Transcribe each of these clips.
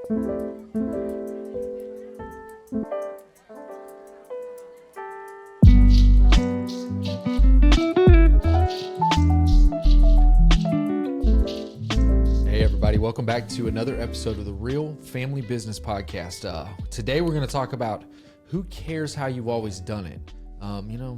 Welcome back to another episode of the Real Family Business Podcast. Today we're going to talk about who cares how you've always done it.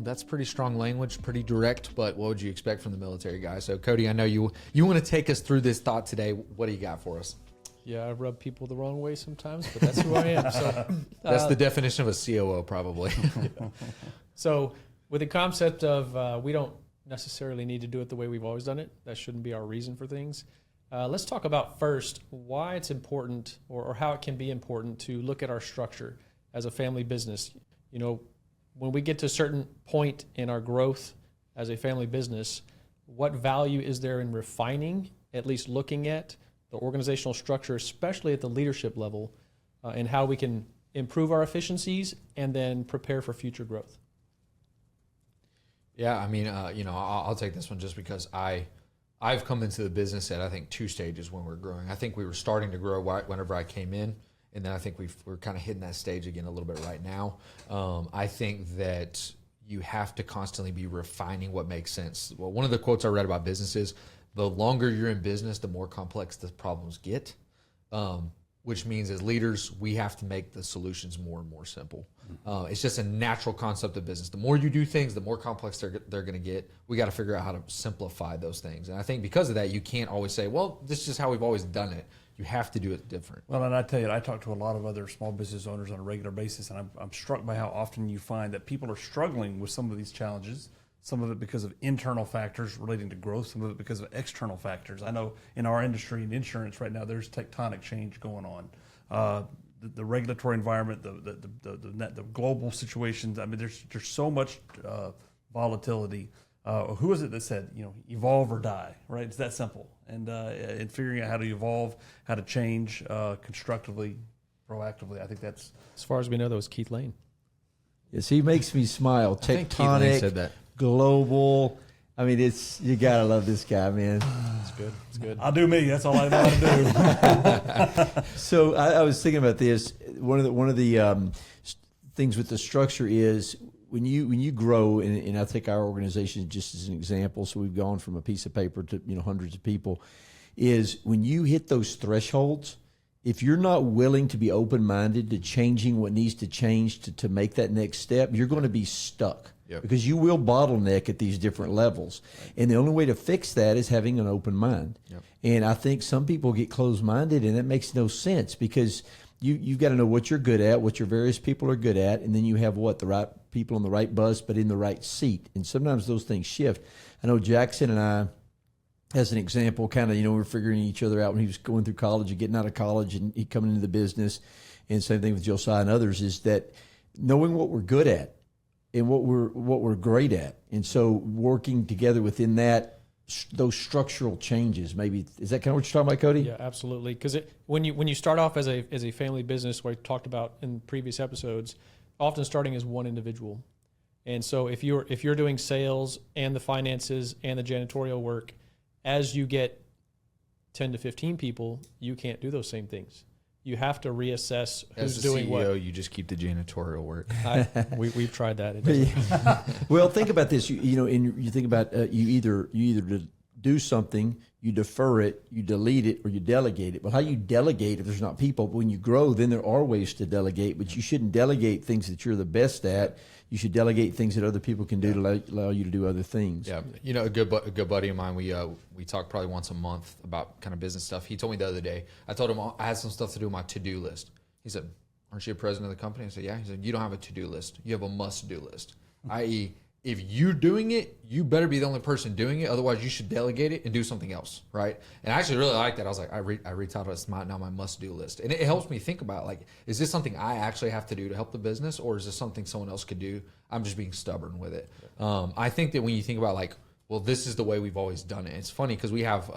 That's pretty strong language, pretty direct, but what would you expect from the military guy? So Cody, I know you want to take us through this thought today. What do you got for us? Yeah, I rub people the wrong way sometimes, but that's who I am. So that's the definition of a COO, probably. Yeah. So with the concept of we don't necessarily need to do it the way we've always done it. That shouldn't be our reason for things. Let's talk about first why it's important or how it can be important to look at our structure as a family business. You know, when we get to a certain point in our growth as a family business, what value is there in refining, at least looking at the organizational structure, especially at the leadership level, and how we can improve our efficiencies and then prepare for future growth? Yeah, I mean, I'll take this one just because I've come into the business at, I think, two stages when we're growing. I think we were starting to grow whenever I came in, and then I think we're kind of hitting that stage again a little bit right now. I think that you have to constantly be refining what makes sense. Well, one of the quotes I read about business is, the longer you're in business, the more complex the problems get, which means as leaders, we have to make the solutions more and more simple. It's just a natural concept of business. The more you do things, the more complex they're going to get. We got to figure out how to simplify those things. And I think because of that, you can't always say, well, this is just how we've always done it. You have to do it different. Well, and I tell you, I talk to a lot of other small business owners on a regular basis, and I'm struck by how often you find that people are struggling with some of these challenges, some of it because of internal factors relating to growth, some of it because of external factors. I know in our industry, in insurance right now, there's tectonic change going on. The regulatory environment, the global situations. I mean, there's so much volatility. Who is it that said, evolve or die, right? It's that simple. And in figuring out how to evolve, how to change constructively, proactively, I think that's... As far as we know, that was Keith Lane. Yes, he makes me smile. I think Keith Lane said that. Global. I mean, you gotta love this guy, man. It's good. It's good. I'll do me. That's all I know how to do. So I was thinking about this. One of the things with the structure is when you grow, and I take our organization just as an example. So we've gone from a piece of paper to hundreds of people. Is when you hit those thresholds, if you're not willing to be open-minded to changing what needs to change to make that next step, you're going to be stuck. Yep. Because you will bottleneck at these different levels. Right. And the only way to fix that is having an open mind. Yep. And I think some people get closed-minded, and that makes no sense because you've got to know what you're good at, what your various people are good at, and then you have the right people on the right bus but in the right seat. And sometimes those things shift. I know Jackson and I, as an example, kind of, we were figuring each other out when he was going through college and getting out of college and he coming into the business. And same thing with Josiah and others, is that knowing what we're good at and what we're great at. And so working together within those structural changes, maybe, is that kind of what you're talking about, Cody? Yeah, absolutely. Because when you start off as a family business, what I talked about in previous episodes, often starting as one individual. And so if you're doing sales and the finances and the janitorial work, as you get 10 to 15 people, you can't do those same things. You have to reassess who's doing what. As the CEO, you just keep the janitorial work. We've tried that. Well, think about this. You think about you either do something, you defer it, you delete it, or you delegate it. Well, how you delegate if there's not people? But when you grow, then there are ways to delegate. But you shouldn't delegate things that you're the best at. You should delegate things that other people can do to allow you to do other things. Yeah, a good buddy of mine. We talk probably once a month about kind of business stuff. He told me the other day. I told him I had some stuff to do on my to-do list. He said, "Aren't you the president of the company?" I said, "Yeah." He said, "You don't have a to-do list. You have a must-do list." I.e., if you're doing it, you better be the only person doing it. Otherwise, you should delegate it and do something else, right? And I actually really like that. I was like, I retitled it now my must-do list. And it helps me think about, is this something I actually have to do to help the business, or is this something someone else could do? I'm just being stubborn with it. I think that when you think about, this is the way we've always done it. It's funny because we have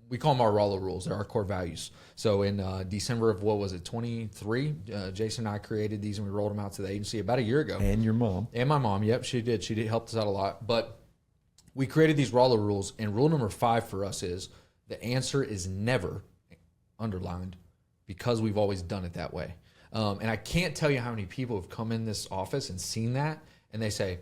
we call them our Rollo Rules. They're our core values. So in December of, 23, Jason and I created these and we rolled them out to the agency about a year ago. And your mom. And my mom, yep, she did. She helped us out a lot. But we created these Rollo Rules, and rule number 5 for us is the answer is never, underlined, because we've always done it that way. And I can't tell you how many people have come in this office and seen that, and they say,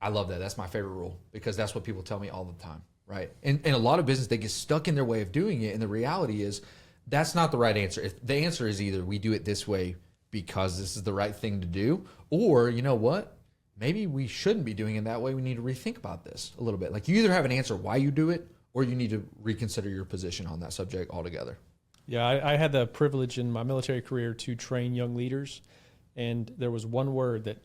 I love that. That's my favorite rule, because that's what people tell me all the time, right? And a lot of business, they get stuck in their way of doing it, and the reality is that's not the right answer. If the answer is either we do it this way because this is the right thing to do, or you know what? Maybe we shouldn't be doing it that way. We need to rethink about this a little bit. Like, you either have an answer why you do it, or you need to reconsider your position on that subject altogether. Yeah, I had the privilege in my military career to train young leaders, and there was one word that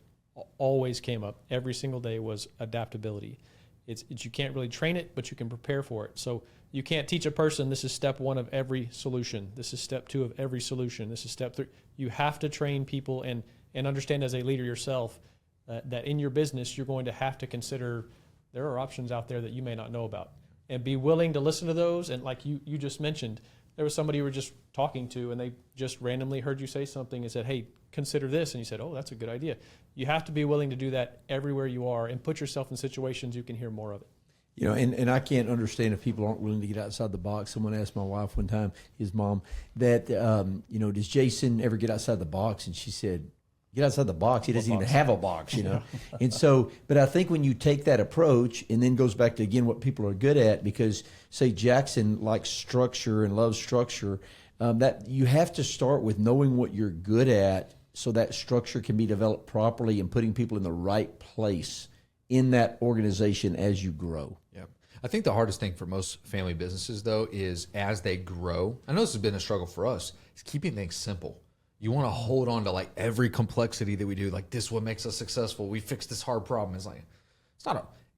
always came up every single day was adaptability. It's you can't really train it, but you can prepare for it. So you can't teach a person this is step 1 of every solution. This is step 2 of every solution. This is step 3. You have to train people and understand as a leader yourself that in your business you're going to have to consider there are options out there that you may not know about, and be willing to listen to those. And like you just mentioned, there was somebody you were just talking to, and they just randomly heard you say something and said, hey, consider this. And you said, oh, that's a good idea. You have to be willing to do that everywhere you are and put yourself in situations you can hear more of it. You know, and I can't understand if people aren't willing to get outside the box. Someone asked my wife one time, his mom, that, you know, does Jason ever get outside the box? And she said, get outside the box. He doesn't even have a box, you know. And so, but I think when you take that approach, and then goes back to, again, what people are good at, because, say, Jackson likes structure and loves structure, that you have to start with knowing what you're good at so that structure can be developed properly and putting people in the right place in that organization as you grow. Yeah. I think the hardest thing for most family businesses, though, is as they grow, I know this has been a struggle for us, is keeping things simple. You want to hold on to like every complexity that we do. Like, this is what makes us successful. We fixed this hard problem. It's like,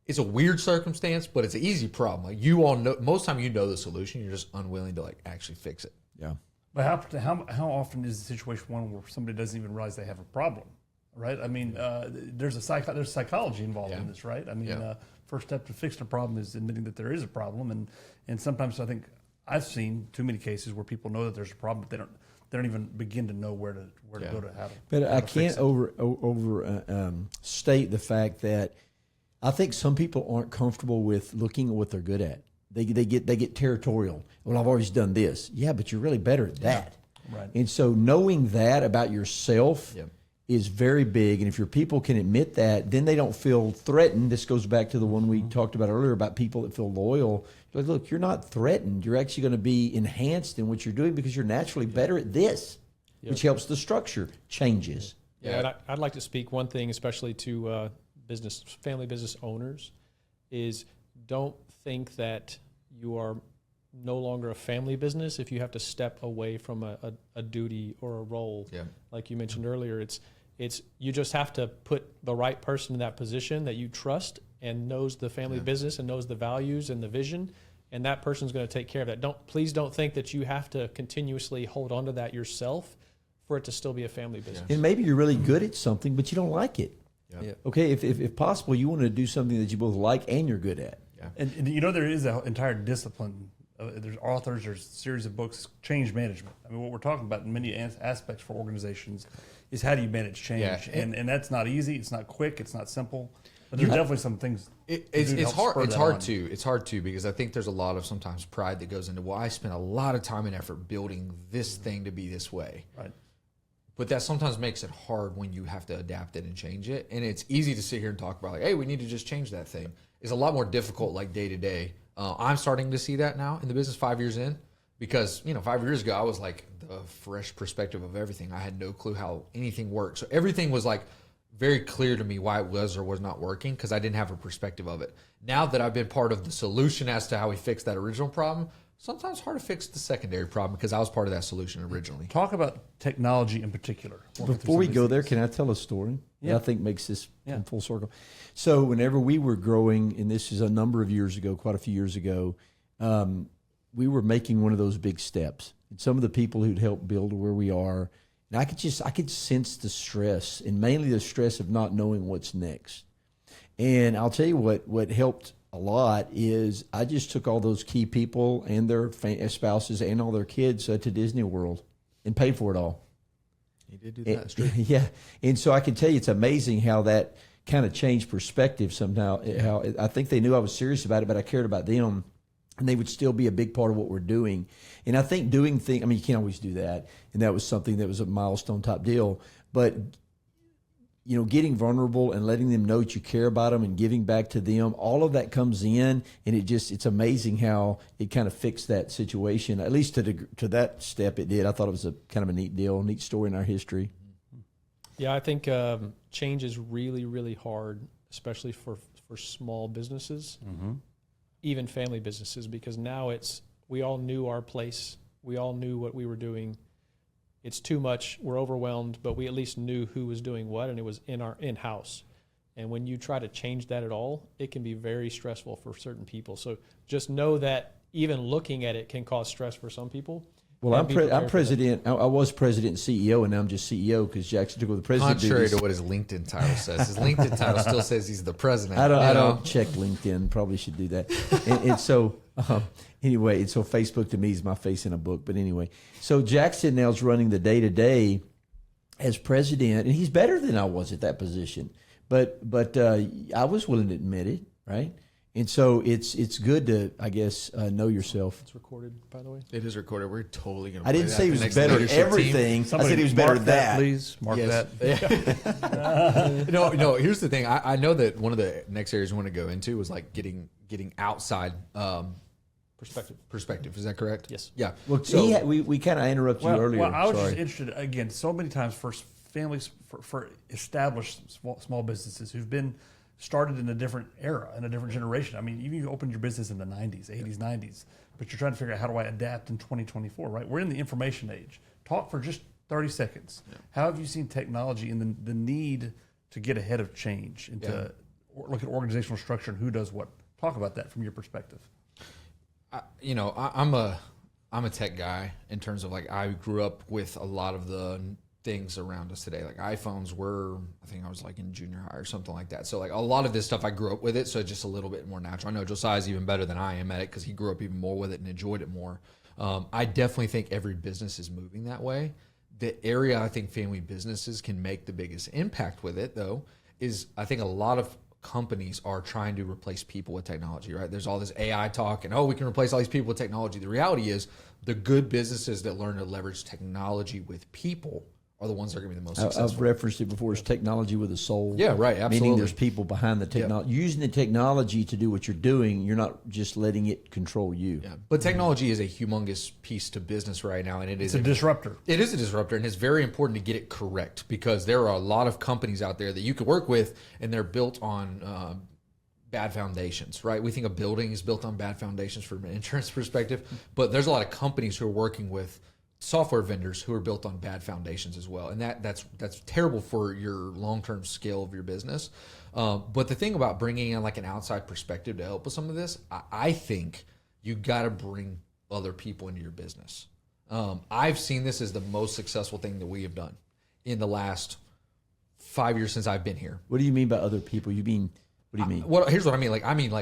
it's a weird circumstance, but it's an easy problem. Like, you all know, most time you know the solution. You're just unwilling to like actually fix it. Yeah. But how often is the situation one where somebody doesn't even realize they have a problem, right? I mean, there's psychology involved in this, right? I mean, first step to fixing a problem is admitting that there is a problem, and sometimes I think I've seen too many cases where people know that there's a problem, but they don't even begin to know where to go to have it. But I can't state the fact that I think some people aren't comfortable with looking at what they're good at. They get territorial. Well, I've always done this. Yeah, but you're really better at that. Right. And so knowing that about yourself is very big. And if your people can admit that, then they don't feel threatened. This goes back to the one we talked about earlier about people that feel loyal. Like, look, you're not threatened. You're actually going to be enhanced in what you're doing because you're naturally better at this, which helps the structure changes. Yeah, and I'd like to speak one thing, especially to family business owners, is don't think that you are no longer a family business if you have to step away from a duty or a role. Yeah. Like you mentioned earlier, it's you just have to put the right person in that position that you trust and knows the family business and knows the values and the vision, and that person's going to take care of that. Please don't think that you have to continuously hold on to that yourself for it to still be a family business. And maybe you're really good at something, but you don't like it. Yeah. Okay, if possible, you want to do something that you both like and you're good at. Yeah. And you know, there is an entire discipline. There's authors, there's a series of books, change management. I mean, what we're talking about in many aspects for organizations is how do you manage change? Yeah. And that's not easy. It's not quick. It's not simple. But there's definitely some things. It's hard too because I think there's a lot of sometimes pride that goes into, well, I spent a lot of time and effort building this thing to be this way. Right. But that sometimes makes it hard when you have to adapt it and change it. And it's easy to sit here and talk about like, hey, we need to just change that thing. It's a lot more difficult like day to day. I'm starting to see that now in the business 5 years in, because 5 years ago I was like the fresh perspective of everything. I had no clue how anything worked. So everything was like very clear to me why it was or was not working because I didn't have a perspective of it. Now that I've been part of the solution as to how we fixed that original problem, sometimes it's hard to fix the secondary problem because I was part of that solution originally. Talk about technology in particular. Before we go there, can I tell a story that I think makes this come full circle? So whenever we were growing, and this is a number of years ago, quite a few years ago, we were making one of those big steps. And some of the people who'd helped build where we are, and I could sense the stress, and mainly the stress of not knowing what's next. And I'll tell you what helped a lot is I just took all those key people and their spouses and all their kids to Disney World and paid for it all. You did do that. That's true. Yeah. And so I can tell you it's amazing how that kind of changed perspective somehow. How I think they knew I was serious about it, but I cared about them. and they would still be a big part of what we're doing. And I think doing things, I mean, you can't always do that. And that was something that was a milestone type deal. But, getting vulnerable and letting them know that you care about them and giving back to them, all of that comes in. And it's amazing how it kind of fixed that situation. At least to that step it did. I thought it was a kind of a neat deal, neat story in our history. Yeah, I think change is really, really hard, especially for small businesses. Even family businesses, because now we all knew our place. We all knew what we were doing. It's too much. We're overwhelmed, but we at least knew who was doing what, and it was in our in-house. And when you try to change that at all, it can be very stressful for certain people. So just know that even looking at it can cause stress for some people. Well, I'm president. I was president and CEO, and now I'm just CEO because Jackson took over the president. Contrary duties. to what his LinkedIn title says. His LinkedIn title still says he's the president. I don't check LinkedIn. Probably should do that. and so anyway, and so Facebook to me is my face in a book. But anyway, so Jackson now is running the day-to-day as president, and he's better than I was at that position. But I was willing to admit it, right? And so it's good to, I guess, know yourself. It's recorded, by the way. It is recorded. We're totally going to. I didn't say he was better at everything. I said he was better at that. Please mark that. No. Here's the thing. I know that one of the next areas we want to go into was like getting outside perspective. Is that correct? Yes. Yeah. Well, so we kind of interrupted you earlier. Well, I was Sorry. just interested again. So many times for families, for established small businesses who've been started in a different era, in a different generation. I mean, even you opened your business in the 90s, 80s, 90s, but you're trying to figure out how do I adapt in 2024, right? We're in the information age. Talk for just 30 seconds. Yeah. How have you seen technology and the need to get ahead of change and to look at organizational structure and who does what? Talk about that from your perspective. I'm a tech guy in terms of like I grew up with a lot of the things around us today. Like iPhones were, I think I was like in junior high or something like that. So like a lot of this stuff I grew up with it, so it's just a little bit more natural. I know Josiah's even better than I am at it because he grew up even more with it and enjoyed it more. I definitely think every business is moving that way. The area I think family businesses can make the biggest impact with it though is I think a lot of companies are trying to replace people with technology, right? There's all this AI talk and, we can replace all these people with technology. The reality is the good businesses that learn to leverage technology with people are the ones that are going to be the most successful. I've referenced it before as technology with a soul. Yeah, right, absolutely. Meaning there's people behind the technology. Yep. Using the technology to do what you're doing, you're not just letting it control you. Yeah. But technology is a humongous piece to business right now, and it's a disruptor. It is a disruptor, and it's very important to get it correct because there are a lot of companies out there that you can work with, and they're built on bad foundations, right? We think a building is built on bad foundations from an insurance perspective, but there's a lot of companies who are working with software vendors who are built on bad foundations as well, and that's terrible for your long-term scale of your business. But the thing about bringing in like an outside perspective to help with some of this, I think you got to bring other people into your business. I've seen this as the most successful thing that we have done in the last 5 years since I've been here. What do you mean by other people? What do you mean? Well, here's what I mean. I mean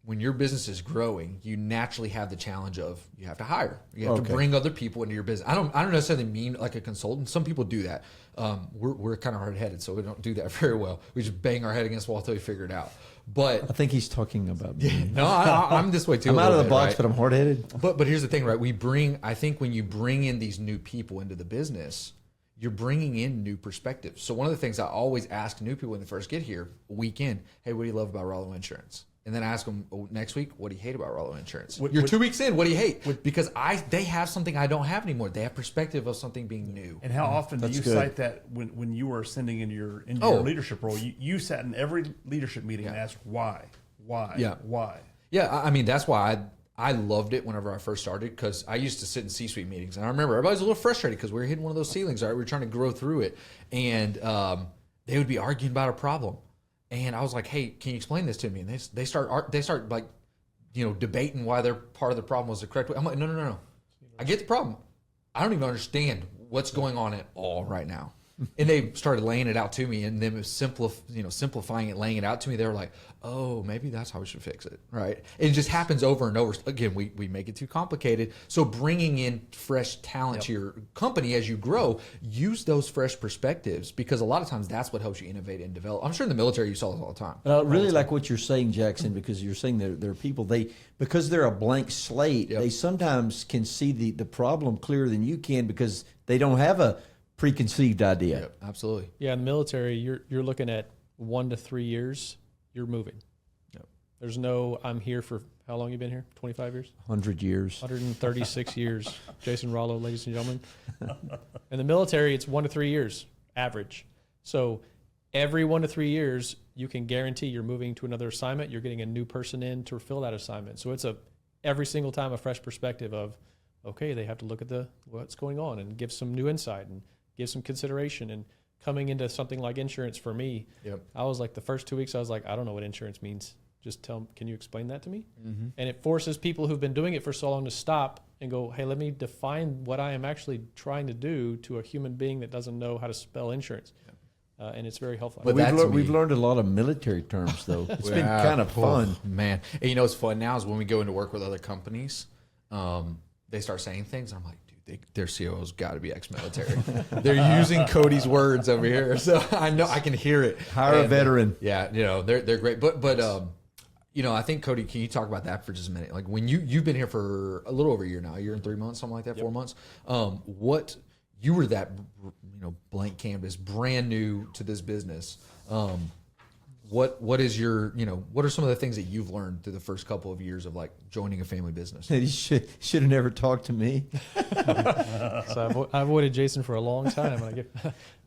when your business is growing, you naturally have the challenge of you have to hire. You have to bring other people into your business. I don't necessarily mean like a consultant. Some people do that. We're kind of hard-headed, so we don't do that very well. We just bang our head against the wall until we figure it out. But I think he's talking about me. No, I'm this way too. I'm out of the box, right? But I'm hard-headed. But here's the thing, right? I think when you bring in these new people into the business, you're bringing in new perspectives. So one of the things I always ask new people when they first get here, a week in, hey, what do you love about Rollo Insurance? And then I ask them next week, what do you hate about Rollo Insurance? You're 2 weeks in, what do you hate? Because they have something I don't have anymore. They have perspective of something being new. And how often do you cite that when you were ascending into your leadership role? You sat in every leadership meeting and asked why? Why? Yeah, I mean, that's why I loved it whenever I first started because I used to sit in C-suite meetings. And I remember everybody was a little frustrated because we were hitting one of those ceilings, right? We were trying to grow through it. And they would be arguing about a problem. And I was like, hey, can you explain this to me? And they start like, debating why their part of the problem was the correct way. I'm like, no. I get the problem. I don't even understand what's going on at all right now. And they started laying it out to me, and then simplifying it, laying it out to me. They were like, "Oh, maybe that's how we should fix it." Right? It just happens over and over. Again, we make it too complicated. So bringing in fresh talent to your company as you grow, use those fresh perspectives, because a lot of times that's what helps you innovate and develop. I'm sure in the military you saw this all the time. I really like what you're saying, Jackson, because you're saying there are people, because they're a blank slate, they sometimes can see the problem clearer than you can because they don't have a preconceived idea. Yep, absolutely. Yeah, in the military, you're looking at 1 to 3 years. You're moving. Yep. There's no, I'm here for, how long you been here? 25 years? 100 years. 136 years. Jason Rollo, ladies and gentlemen. In the military, it's 1 to 3 years, average. So every 1 to 3 years, you can guarantee you're moving to another assignment. You're getting a new person in to fill that assignment. So it's every single time a fresh perspective of, okay, they have to look at what's going on and give some new insight and give some consideration. And coming into something like insurance for me, I was like, the first 2 weeks, I was like, I don't know what insurance means. Just can you explain that to me? Mm-hmm. And it forces people who've been doing it for so long to stop and go, hey, let me define what I am actually trying to do to a human being that doesn't know how to spell insurance. And it's very helpful. But we've learned a lot of military terms, though. It's been kind of fun. Man. And you know what's fun now is when we go into work with other companies, they start saying things. I'm like, dude, their COO's got to be ex-military. They're using Cody's words over here. So I know I can hear it. Hire a veteran. Yeah, they're great. But I think, Cody, can you talk about that for just a minute? Like when you've been here for a little over a year now, a year and 3 months, something like that, 4 months. What you were that blank canvas, brand new to this business. What is your what are some of the things that you've learned through the first couple of years of like joining a family business? He should have never talked to me. So I avoided Jason for a long time.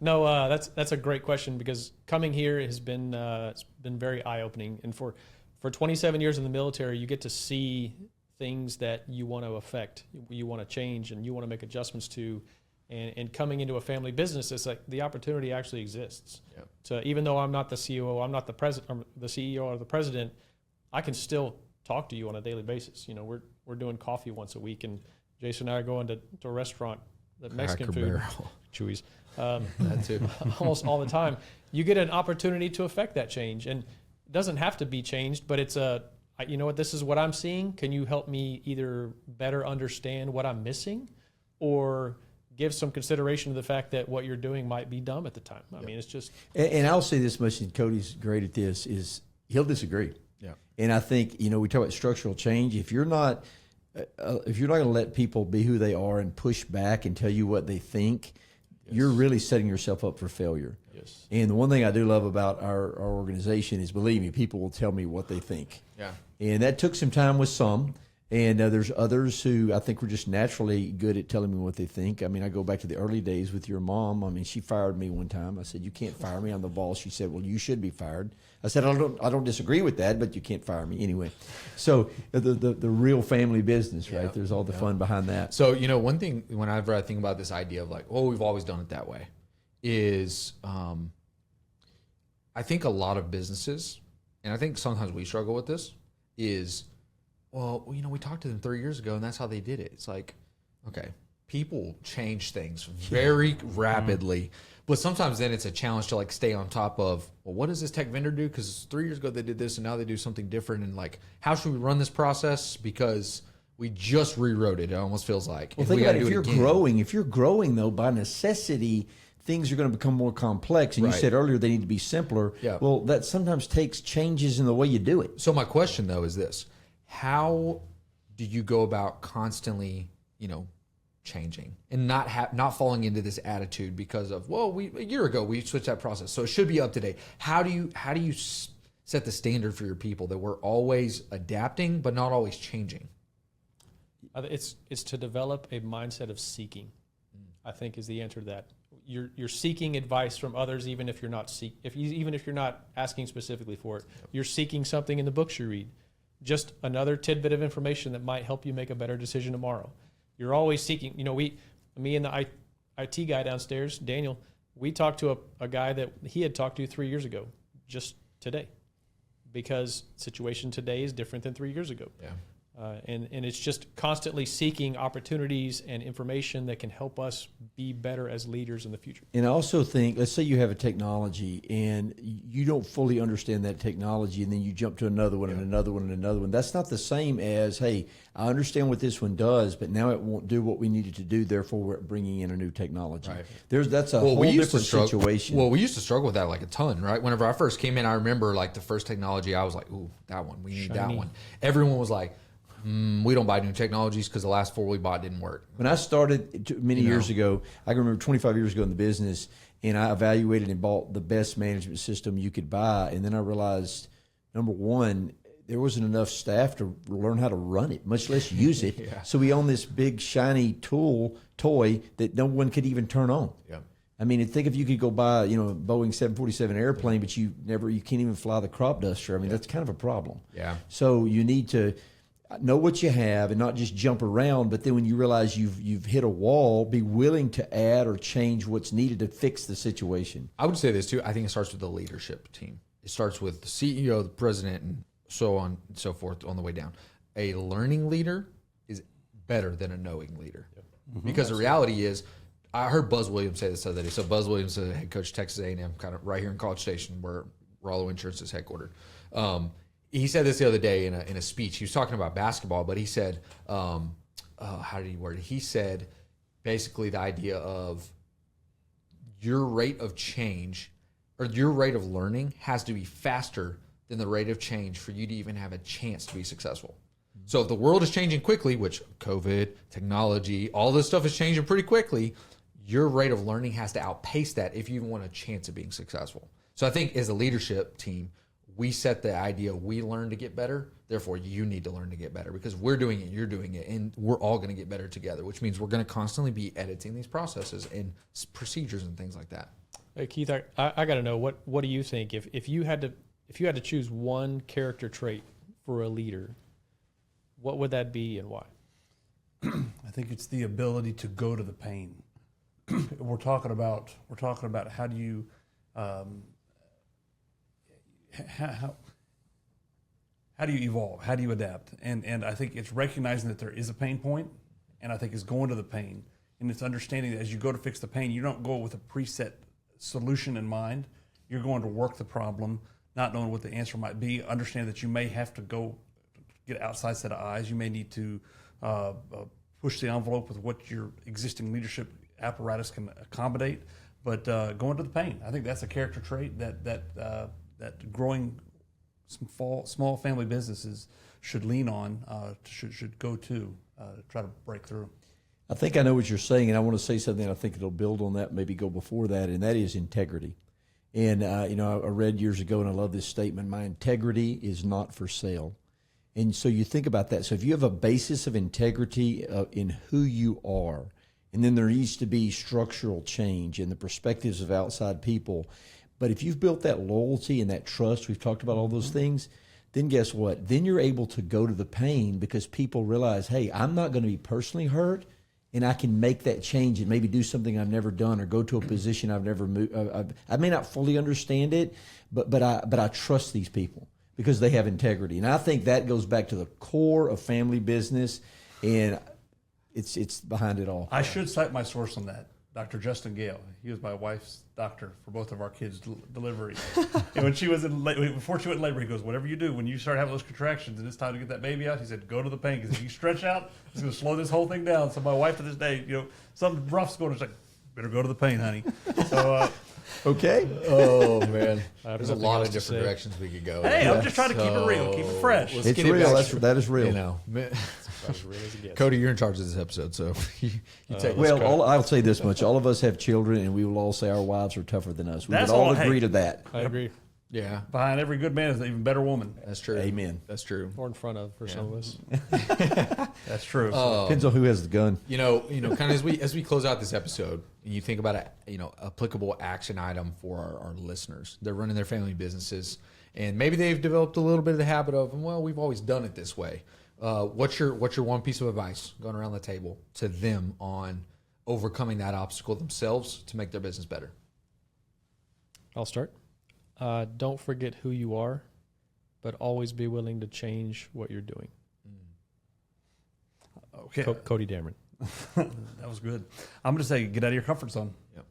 No, that's a great question, because coming here has been it's been very eye opening, and for 27 years in the military, you get to see things that you want to affect, you want to change, and you want to make adjustments to. And coming into a family business, it's like the opportunity actually exists. Yep. So even though I'm not the COO, I'm not the president, the CEO or the president, I can still talk to you on a daily basis. We're doing coffee once a week, and Jason and I are going to a restaurant, the Mexican food, Chewy's, that too, almost all the time. You get an opportunity to affect that change, and it doesn't have to be changed, but it's this is what I'm seeing. Can you help me either better understand what I'm missing, or give some consideration to the fact that what you're doing might be dumb at the time. I mean, it's just. And I'll say this much, and Cody's great at this, is he'll disagree. Yeah. And I think, we talk about structural change. If you're not going to let people be who they are and push back and tell you what they think, you're really setting yourself up for failure. Yes. And the one thing I do love about our organization is, believe me, people will tell me what they think. Yeah. And that took some time with some. And there's others who I think were just naturally good at telling me what they think. I mean, I go back to the early days with your mom. I mean, she fired me one time. I said, "You can't fire me. I'm the boss." She said, "Well, you should be fired." I said, "I don't disagree with that, but you can't fire me anyway." So the real family business, right? There's all the fun behind that. So one thing whenever I think about this idea of like, oh, we've always done it that way, is I think a lot of businesses, and I think sometimes we struggle with this, is, well, we talked to them 3 years ago, and that's how they did it. It's like, okay, people change things very rapidly, but sometimes then it's a challenge to like stay on top of, well, what does this tech vendor do? Because 3 years ago they did this, and now they do something different. And like, how should we run this process? Because we just rewrote it. It almost feels like. Well, think about it. If you're growing though, by necessity, things are going to become more complex. And you said earlier they need to be simpler. Yeah. Well, that sometimes takes changes in the way you do it. So my question though is this. How do you go about constantly, changing and not falling into this attitude because of, well, a year ago we switched that process, so it should be up to date. How do you set the standard for your people that we're always adapting but not always changing? It's to develop a mindset of seeking. I think is the answer to that. You're seeking advice from others, even if you're not even if you're not asking specifically for it. You're seeking something in the books you read. Just another tidbit of information that might help you make a better decision tomorrow. You're always seeking. Me and the IT guy downstairs, Daniel, we talked to a guy that he had talked to 3 years ago, just today, because situation today is different than 3 years ago. Yeah. And it's just constantly seeking opportunities and information that can help us be better as leaders in the future. And I also think, let's say you have a technology and you don't fully understand that technology, and then you jump to another one and another one and another one. That's not the same as, hey, I understand what this one does, but now it won't do what we needed to do. Therefore, we're bringing in a new technology. Right. That's a whole different situation. Well, we used to struggle with that like a ton, right? Whenever I first came in, I remember like the first technology, I was like, ooh, that one, we need that one. Everyone was like, we don't buy new technologies because the last 4 we bought didn't work. When I started many years ago, I can remember 25 years ago in the business, and I evaluated and bought the best management system you could buy. And then I realized, number one, there wasn't enough staff to learn how to run it, much less use it. So we own this big, shiny toy that no one could even turn on. Yeah. I mean, think if you could go buy, a Boeing 747 airplane, but you can't even fly the crop duster. I mean, that's kind of a problem. Yeah. So you need to know what you have and not just jump around, but then when you realize you've hit a wall, be willing to add or change what's needed to fix the situation. I would say this too. I think it starts with the leadership team. It starts with the CEO, the president, and so on and so forth on the way down. A learning leader is better than a knowing leader. Because the reality is, I heard Buzz Williams say this the other day. So Buzz Williams is the head coach of Texas A&M, kind of right here in College Station where Rollo Insurance is headquartered. He said this the other day in a speech. He was talking about basketball, but he said, how did he word it? He said basically the idea of your rate of change or your rate of learning has to be faster than the rate of change for you to even have a chance to be successful. So if the world is changing quickly, which COVID, technology, all this stuff is changing pretty quickly, your rate of learning has to outpace that if you even want a chance of being successful. So I think as a leadership team, we set the idea we learn to get better, therefore you need to learn to get better because we're doing it, you're doing it, and we're all going to get better together, which means we're going to constantly be editing these processes and procedures and things like that. Hey, Keith, I got to know, what do you think? If you had to choose one character trait for a leader, what would that be and why? I think it's the ability to go to the pain. We're talking about how do you how do you evolve? How do you adapt? And I think it's recognizing that there is a pain point, and I think it's going to the pain. And it's understanding that as you go to fix the pain, you don't go with a preset solution in mind. You're going to work the problem, not knowing what the answer might be. Understand that you may have to go get an outside set of eyes. You may need to push the envelope with what your existing leadership apparatus can accommodate. But going to the pain, I think that's a character trait that growing small family businesses should lean on, should go to try to break through. I think I know what you're saying, and I want to say something. I think it'll build on that, maybe go before that, and that is integrity. And I read years ago, and I love this statement: "My integrity is not for sale." And so you think about that. So if you have a basis of integrity in who you are, and then there needs to be structural change in the perspectives of outside people. But if you've built that loyalty and that trust, we've talked about all those things, then guess what? Then you're able to go to the pain because people realize, hey, I'm not going to be personally hurt, and I can make that change and maybe do something I've never done or go to a position I've never moved. I may not fully understand it, but I trust these people because they have integrity. And I think that goes back to the core of family business, and it's behind it all. I should cite my source on that. Dr. Justin Gale. He was my wife's doctor for both of our kids' deliveries. And when she was before she went in labor, he goes, whatever you do, when you start having those contractions and it's time to get that baby out, he said, go to the pain, because if you stretch out, it's going to slow this whole thing down. So my wife to this day, something rough's going on, she's like, better go to the pain, honey. So, okay. Oh, man. There's a lot of different directions we could go. Hey, I'm just trying to keep it real, keep it fresh. It's real. That is real. As real as it gets. Cody, you're in charge of this episode, so you take this. Well, I'll say this much. All of us have children, and we will all say our wives are tougher than us. We would all agree to that. I agree. Yeah. Behind every good man is an even better woman. That's true. Amen. That's true. Or in front of for some of us. That's true. Depends on who has the gun. Kind of as we close out this episode, and you think about applicable action item for our listeners. They're running their family businesses, and maybe they've developed a little bit of the habit of, well, we've always done it this way. What's your one piece of advice going around the table to them on overcoming that obstacle themselves to make their business better? I'll start. Don't forget who you are, but always be willing to change what you're doing. Okay. Cody Dameron. That was good. I'm going to say get out of your comfort zone. Yep.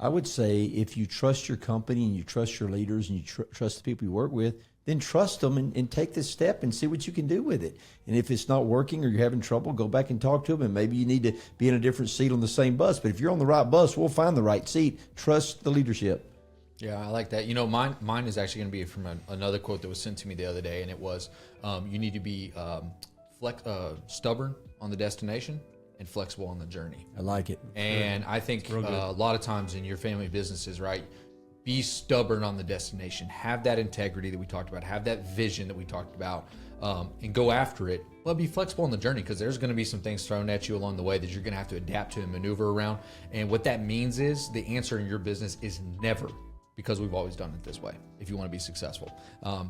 I would say if you trust your company and you trust your leaders and you trust the people you work with, then trust them and take this step and see what you can do with it. And if it's not working or you're having trouble, go back and talk to them. And maybe you need to be in a different seat on the same bus. But if you're on the right bus, we'll find the right seat. Trust the leadership. Yeah, I like that. You know, mine is actually going to be from another quote that was sent to me the other day, and it was, you need to be stubborn on the destination and flexible on the journey. I like it. And I think a lot of times in your family businesses, right, be stubborn on the destination. Have that integrity that we talked about. Have that vision that we talked about, and go after it. Well, be flexible on the journey because there's going to be some things thrown at you along the way that you're going to have to adapt to and maneuver around. And what that means is the answer in your business is never because we've always done it this way if you want to be successful.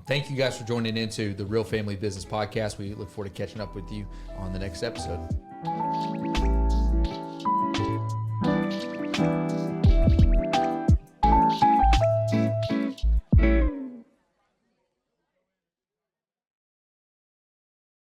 Thank you guys for joining into the Real Family Business Podcast. We look forward to catching up with you on the next episode.